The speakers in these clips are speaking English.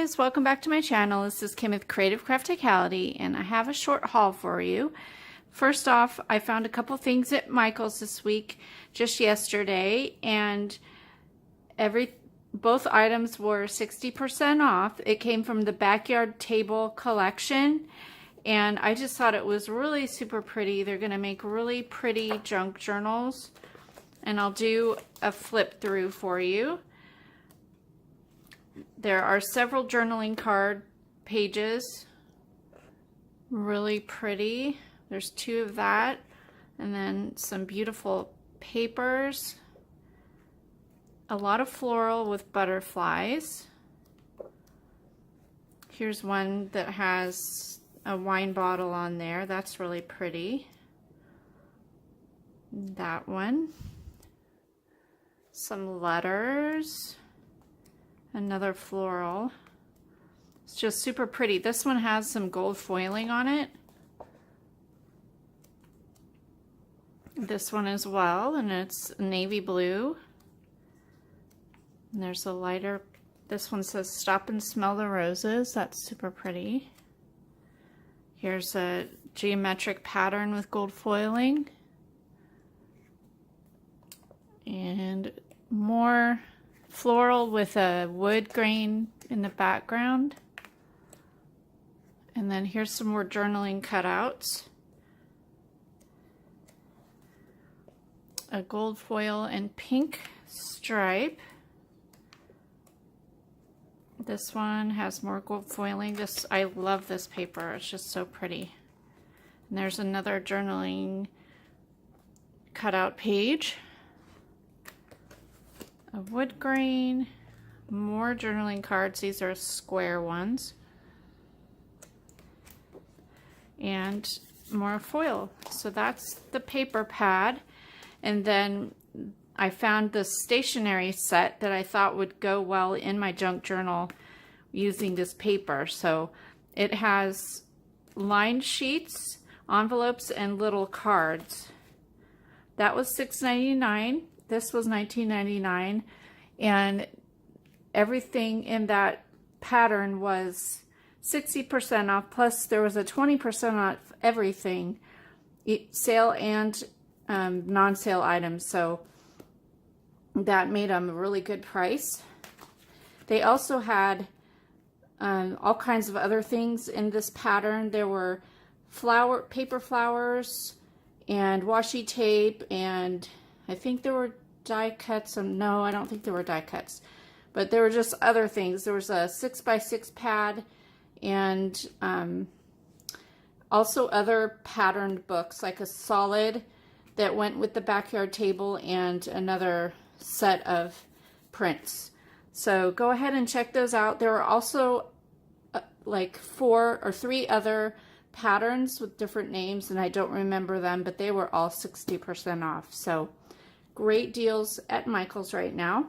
guys, welcome back to my channel. This is Kim with Creative Crafticality, and I have a short haul for you. First off, I found a couple things at Michaels this week, just yesterday, and both items were 60% off. It came from the Backyard Table collection, and I just thought it was really super pretty. They're going to make really pretty junk journals, and I'll do a flip through for you. There are several journaling card pages, really pretty. There's 2 of that, and then some beautiful papers, a lot of floral with butterflies. Here's one that has a wine bottle on there. That's really pretty. That one. Some letters. Another floral. It's just super pretty. This one has some gold foiling on it. This one as well, and it's navy blue. And there's a lighter, this one says stop and smell the roses. That's super pretty. Here's a geometric pattern with gold foiling. And more floral with a wood grain in the background. And then here's some more journaling cutouts. A gold foil and pink stripe. This one has more gold foiling. I love this paper. It's just so pretty. And there's another journaling cutout page. A wood grain, more journaling cards. These are square ones. And more foil. So that's the paper pad. And then I found the stationery set that I thought would go well in my junk journal using this paper. So it has lined sheets, envelopes, and little cards. That was $6.99. This was $19.99, and everything in that pattern was 60% off, plus there was a 20% off everything, sale and non-sale items, so that made them a really good price. They also had all kinds of other things in this pattern. There were paper flowers and washi tape, and I think there were die cuts. No, I don't think there were die cuts, but there were just other things. There was a 6x6 pad, and also other patterned books, like a solid that went with the Backyard Table, and another set of prints. So go ahead and check those out. There were also like 4 or 3 other patterns with different names, and I don't remember them, but they were all 60% off. So great deals at Michaels right now.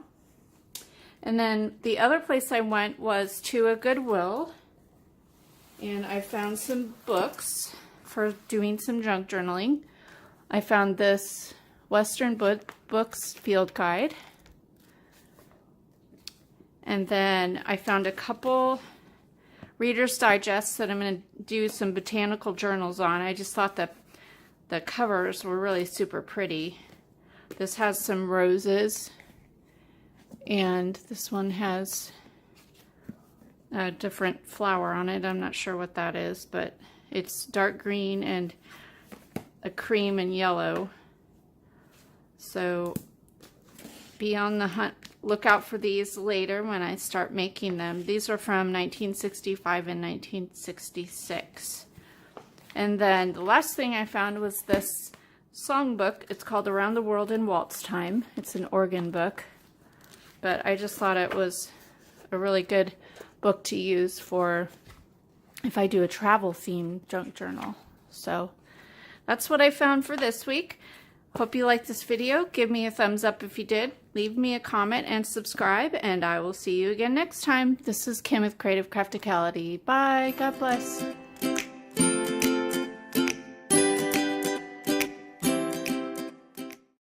And then the other place I went was to a Goodwill, and I found some books for doing some junk journaling. I found this Western Books Field Guide, and then I found a couple Reader's Digests that I'm going to do some botanical journals on. I just thought that the covers were really super pretty. This has some roses, and this one has a different flower on it. I'm not sure what that is, but it's dark green and a cream and yellow. So be on the hunt. Look out for these later when I start making them. These are from 1965 and 1966. And then the last thing I found was this songbook. It's called Around the World in Waltz Time. It's an organ book, but I just thought it was a really good book to use for if I do a travel themed junk journal. So that's what I found for this week. Hope you liked this video. Give me a thumbs up if you did. Leave me a comment and subscribe, and I will see you again next time. This is Kim with Creative Crafticality. Bye. God bless.